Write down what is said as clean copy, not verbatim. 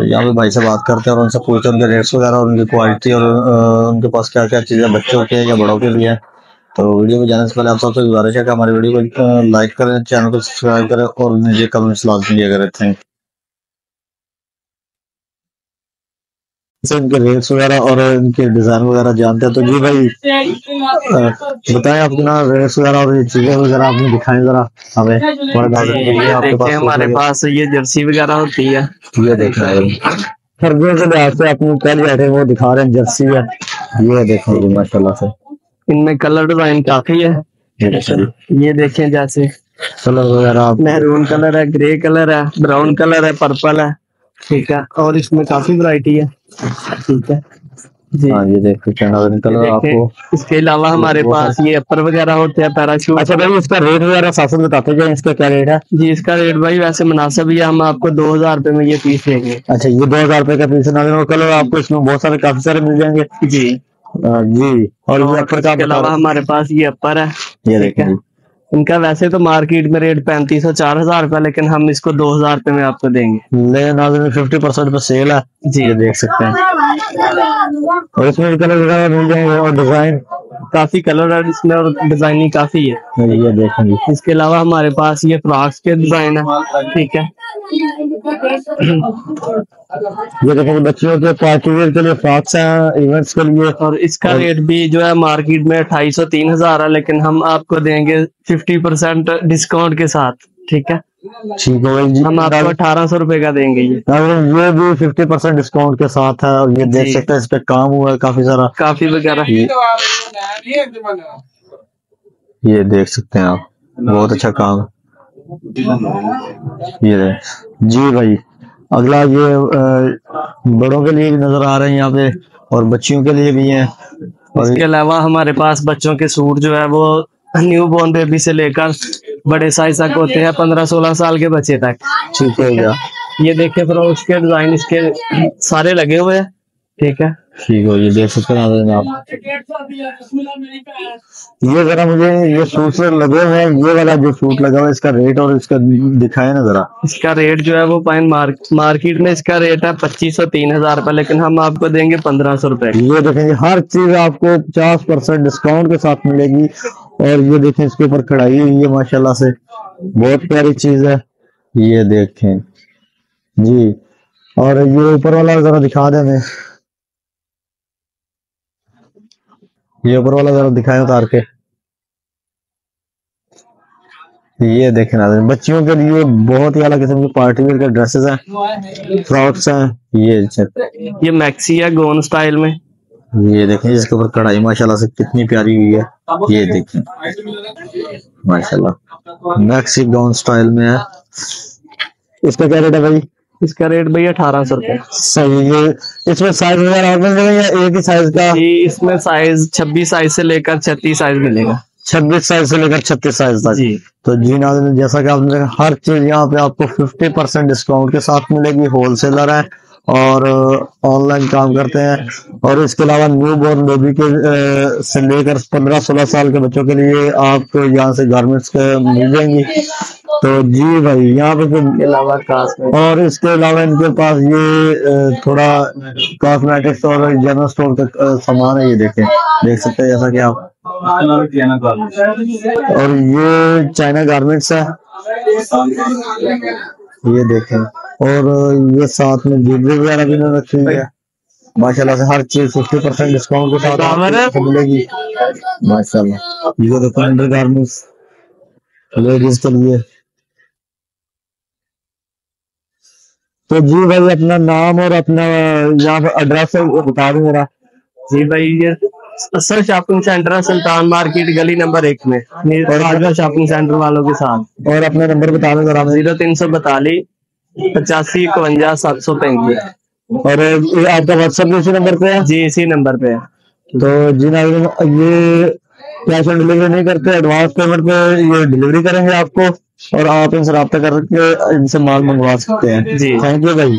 यहाँ पे भाई से बात करते हैं और उनसे पूछते हैं उनके रेट्स वगैरह और उनकी क्वालिटी और उनके पास क्या क्या चीज़ें बच्चों के या बड़ों के लिए है। तो वीडियो को जाने से पहले आप सबसे गुजारिश है कि हमारी वीडियो को लाइक करें, चैनल को सब्सक्राइब करें और नीचे कमेंट्स लाजमी दिया करें। थैंक से इनके रेट्स वगैरह और इनके डिजाइन वगैरह जानते हैं। तो जी भाई बताएं आपके ना रेट्स वगैरह और ये चीजें वगैरह आपने दिखाएं जरा हमें आपके पास। हमारे पास ये जर्सी वगैरह होती है, ये देखना है सर्दियों के लिहाज से अपने पहले बैठे वो दिखा रहे हैं जर्सी है। ये देखो माशाल्लाह से इनमें कलर डिजाइन काफी है। ये देखें जैसे कलर वगैरह मैरून कलर है, ग्रे कलर है, ब्राउन कलर है, पर्पल है, ठीक है, और इसमें काफी वैरायटी है, ठीक है जी। हाँ ये देखो कलर आपको। इसके अलावा हमारे पास ये अपर वगैरह होते हैं, पैराशूट। अच्छा भाई इसका रेट वगैरह साथ साथ बताते हैं इसका क्या रेट है? जी इसका रेट भाई वैसे मुनासिब ही है, हम आपको 2000 रुपए में ये पीस देंगे। अच्छा ये 2000 रुपए का पीस है। कलर आपको इसमें बहुत सारे काफी सारे मिल जाएंगे जी जी। और ये अपर का इसके अलावा हमारे पास ये अपर है, ये देखें। इनका वैसे तो मार्केट में रेट 3500 4000 रुपए, लेकिन हम इसको 2000 रुपए में आपको देंगे। लेकिन 50% पे सेल है जी, ये देख सकते हैं। और इसमें कलर वगैरह मिल जाएंगे और डिजाइन काफी कलर है इसमें और डिजाइनिंग काफी है। ये देखेंगे। इसके अलावा हमारे पास ये फ्रॉक्स के डिजाइन है, ठीक है। ये देखो बच्चों के पार्टी वेयर के लिए फ्रॉक्स हैं, इवेंट्स के लिए। और इसका रेट भी जो है मार्केट में 2500 3000 है, लेकिन हम आपको देंगे 50% डिस्काउंट के साथ, ठीक है। ठीक है जी, हम आपको 1800 रुपए का देंगे ये भी 50% डिस्काउंट के साथ है। और ये देख सकते हैं इस पे काम हुआ है काफी सारा, काफी वगैरह। ये देख सकते हैं आप, बहुत अच्छा काम ये जी भाई। अगला ये बड़ों के लिए भी नजर आ रहे हैं यहाँ पे और बच्चियों के लिए भी हैं। और इसके अलावा हमारे पास बच्चों के सूट जो है वो न्यू बॉर्न बेबी से लेकर बड़े साइज तक होते हैं, 15-16 साल के बच्चे तक, ठीक है। ये देखिए फ्रॉक्स के डिजाइन इसके सारे लगे हुए हैं, ठीक है। ठीक है ये देख सकते हैं आप। ये जरा मुझे ये सूट लगे हुए हैं, ये वाला जो सूट लगा हुआ है इसका रेट और इसका दिखाए ना जरा। इसका रेट जो है वो मार्केट में इसका रेट है 2500 3000 रुपए, लेकिन हम आपको देंगे 1500 रुपए। ये देखेंगे हर चीज आपको 50% डिस्काउंट के साथ मिलेगी। और ये देखें इसके ऊपर कढ़ाई हुई है माशाल्लाह से, बहुत प्यारी चीज है। ये देखें जी। और ये ऊपर वाला जरा दिखा दें हमें, ये ऊपर वाला जरा दिखाएं उतार के। ये देखें ना बच्चियों के लिए बहुत ही अलग किस्म की पार्टी वेयर के ड्रेसेस हैं, फ्रॉक्स हैं। ये मैक्सी है गोन स्टाइल में। ये देखें इसके ऊपर कढ़ाई माशाल्लाह से कितनी प्यारी हुई है। ये देखें माशाल्लाह मैक्सी गाउन स्टाइल में है। इसका क्या रेट है भाई? इसका रेट भैया 1800 रुपए। सही है। इसमें साइज वगैरह और मिलेगा या एक ही साइज का? इसमें साइज 26 साइज से लेकर 36 साइज मिलेगा। 26 साइज से लेकर 36 साइज तक जी। तो जी नाज़रीन जैसा कि आपने देखा हर चीज यहाँ पे आपको 50% डिस्काउंट के साथ मिलेगी। होलसेलर है और ऑनलाइन काम करते हैं। और इसके अलावा न्यू बॉर्न बेबी के से लेकर 15-16 साल के बच्चों के लिए आपको यहाँ से गारमेंट्स मिल जाएंगी। तो जी भाई यहाँ पे अलावा और इसके अलावा इनके पास ये थोड़ा कॉस्मेटिक्स और जनरल स्टोर का सामान है। ये देख सकते हैं जैसा कि आप। और ये चाइना गारमेंट्स है, ये देखें। और ये साथ में ज्वेलरी वगैरह भी रखी हुई है माशाल्लाह से। हर चीज 50% डिस्काउंट के साथ मिलेगी माशाल्लाह। ये देखो अंडर गारमेंट्स लेडीज के लिए। तो जी भाई अपना नाम और अपना यहाँ पर एड्रेस बता दो मेरा। जी भाई ये असल शॉपिंग सेंटर है सुल्तान मार्केट गली नंबर 1 में, और शॉपिंग सेंटर वालों के साथ। और अपना नंबर बता दो जरा। 0342 85 51 735। और आपका व्हाट्सएप इसी नंबर पे है? जी इसी नंबर पे है। तो जी ना ये कैश ऑन डिलीवरी नहीं करते, एडवांस पेमेंट पे ये डिलीवरी करेंगे आपको और आप इनसे रब्ता करके इनसे माल मंगवा सकते हैं। जी थैंक यू भाई।